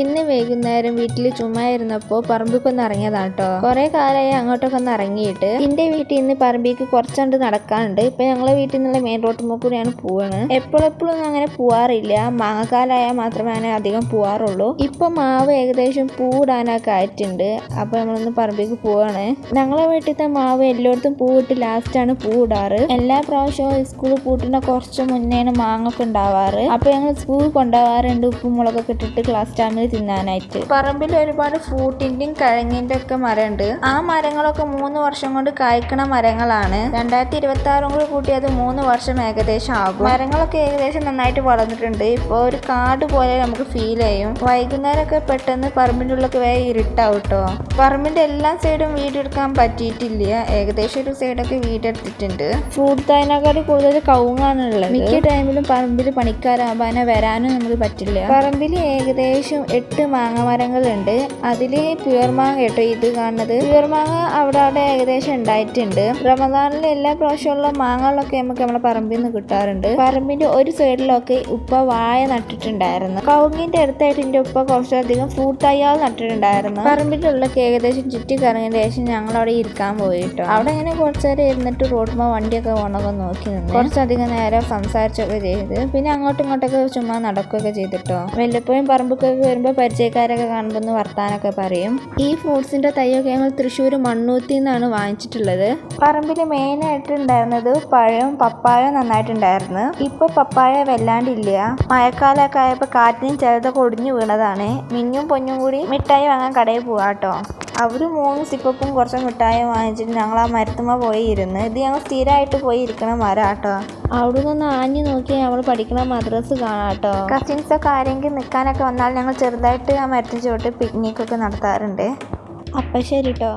ഇന്ന് വൈകുന്നേരം വീട്ടിൽ ചുമ്മാ ഇരുന്നപ്പോൾ പറമ്പിക്കൊന്ന് ഇറങ്ങിയതാണ് കേട്ടോ. കുറെ കാലമായി അങ്ങോട്ടൊക്കെ ഒന്ന് ഇറങ്ങിയിട്ട്. എന്റെ വീട്ടിൽ നിന്ന് പറമ്പിക്ക് കുറച്ചുകൊണ്ട് നടക്കാനുണ്ട്. ഇപ്പൊ ഞങ്ങളെ വീട്ടിൽ നിന്നുള്ള മെയിൻ റോഡ് കൂടിയാണ് പോവാണ്. എപ്പോഴെപ്പോഴൊന്നും അങ്ങനെ പോവാറില്ല. മാങ്ങക്കാലായാൽ മാത്രമേ അങ്ങനെ അധികം പോവാറുള്ളൂ. ഇപ്പൊ മാവ് ഏകദേശം പൂവിടാനൊക്കെ ആയിട്ടുണ്ട്. അപ്പൊ നമ്മളൊന്ന് പറമ്പിക്ക് പോവാണ്. ഞങ്ങളെ വീട്ടിലത്തെ മാവ് എല്ലായിടത്തും പൂവിട്ട് ലാസ്റ്റാണ് പൂവിടാറ്. എല്ലാ പ്രാവശ്യവും സ്കൂൾ പൂട്ടുന്ന കുറച്ച് മുന്നേയാണ് മാങ്ങൊക്കെ ഉണ്ടാവാറ്. അപ്പൊ ഞങ്ങൾ സ്കൂളിൽ കൊണ്ടുപോകാറുണ്ട് ഉപ്പും മുളകൊക്കെ ഇട്ടിട്ട് ക്ലാസ് ടൈമിൽ തിന്നാനായിട്ട്. പറമ്പിൽ ഒരുപാട് ഫ്രൂട്ടിന്റെയും കിഴങ്ങിന്റെ ഒക്കെ മരമുണ്ട്. ആ മരങ്ങളൊക്കെ 3 വർഷം കൊണ്ട് കായ്ക്കണ മരങ്ങളാണ്. 2026 കൂടി കൂട്ടി അത് 3 വർഷം ഏകദേശം ആകും. മരങ്ങളൊക്കെ ഏകദേശം നന്നായിട്ട് വളർന്നിട്ടുണ്ട്. ഇപ്പൊ ഒരു കാട് പോലെ നമുക്ക് ഫീൽ ചെയ്യും. വൈകുന്നേരമൊക്കെ പെട്ടെന്ന് പറമ്പിന്റെ ഉള്ളൊക്കെ വേഗം ഇരുട്ടാവും കേട്ടോ. പറമ്പിന്റെ എല്ലാ സൈഡും വീടെടുക്കാൻ പറ്റിയിട്ടില്ല. ഏകദേശം ഒരു സൈഡൊക്കെ വീടെടുത്തിട്ടുണ്ട്. ഫ്രൂട്ട് തൈനേക്കാൾ കൂടുതൽ കവുങ്ങാണുള്ളത്. മിക്ക ടൈമിലും പറമ്പിൽ പണിക്കാരാകുമ്പോൾ അതിനെ വരാനും നമുക്ക് പറ്റില്ല. പറമ്പിൽ ഏകദേശം 8 മാങ്ങ മരങ്ങളുണ്ട്. അതില് പ്യുവർ മാങ്ങ കേട്ടോ ഇത് കാണുന്നത്. പ്യുവർ മാങ്ങ അവിടെ ഏകദേശം ഉണ്ടായിട്ടുണ്ട്. റമദാനിലെ എല്ലാ പ്രാവശ്യമുള്ള മാങ്ങകളൊക്കെ നമുക്ക് നമ്മളെ പറമ്പിൽ നിന്ന് കിട്ടാറുണ്ട്. പറമ്പിന്റെ ഒരു സൈഡിലൊക്കെ ഉപ്പ വാഴ നട്ടിട്ടുണ്ടായിരുന്നു. കവുങ്ങിന്റെ അടുത്തായിട്ട് എന്റെ ഉപ്പ കുറച്ചധികം ഫ്രൂട്ട് തയ്യാൾ നട്ടിട്ടുണ്ടായിരുന്നു. പറമ്പിന്റെ ഉള്ളൊക്കെ ഏകദേശം ചുറ്റി കറങ്ങിയതിന് ശേഷം ഞങ്ങൾ അവിടെ ഇരിക്കാൻ പോയിട്ടോ. അവിടെ ഇങ്ങനെ കുറച്ചേരം ഇരുന്നിട്ട് റോഡുമ്പോൾ വണ്ടിയൊക്കെ ഓണൊക്കെ നോക്കി നിന്ന് കുറച്ചധികം നേരം സംസാരിച്ചൊക്കെ ചെയ്ത് പിന്നെ അങ്ങോട്ടും ഇങ്ങോട്ടൊക്കെ ചുമ്മാ നടക്കുകയൊക്കെ ചെയ്തിട്ടോ. വല്ലപ്പോഴും പറമ്പൊക്കെ വരുമ്പോൾ പരിചയക്കാരൊക്കെ കാണുമ്പോൾ ഒന്ന് വർത്താനൊക്കെ പറയും. ഈ ഫ്രൂട്ട്സിന്റെ തൈയൊക്കെ ഞങ്ങൾ തൃശ്ശൂർ മണ്ണൂത്തി നിന്നാണ് വാങ്ങിച്ചിട്ടുള്ളത്. പറമ്പിൽ മെയിനായിട്ട് ഉണ്ടായിരുന്നത് പഴവും പപ്പായവും നന്നായിട്ടുണ്ടായിരുന്നു. ഇപ്പൊ പപ്പായ വല്ലാണ്ടില്ല. മഴക്കാലമൊക്കെ ആയപ്പോൾ കാറ്റിനും ചിലതൊക്കെ ഒടിഞ്ഞു വീണതാണ്. മിന്നും പൊന്നും കൂടി മിഠായി വാങ്ങാൻ കടയിൽ പോവാട്ടോ. അവര് 3 സിപ്പപ്പും കുറച്ച് മിഠായി വാങ്ങിച്ചിട്ട് ഞങ്ങൾ ആ മരത്തുമ്മ പോയി ഇരുന്ന്. ഇത് ഞങ്ങൾ സ്ഥിരമായിട്ട് പോയി ഇരിക്കണ മരാട്ടോ. അവിടെ നിന്ന് ആഞ്ഞു നോക്കി നമ്മൾ പഠിക്കണ മദ്രസ് കാണാട്ടോ. കസിൻസൊക്കെ ആരെങ്കിലും നിൽക്കാനൊക്കെ വന്നാൽ ഞങ്ങൾ ചെറുതായിട്ട് ആ മരത്തിന് ചുവട്ട് പിക്നിക്കൊക്കെ നടത്താറുണ്ട്. അപ്പം ശരി കേട്ടോ.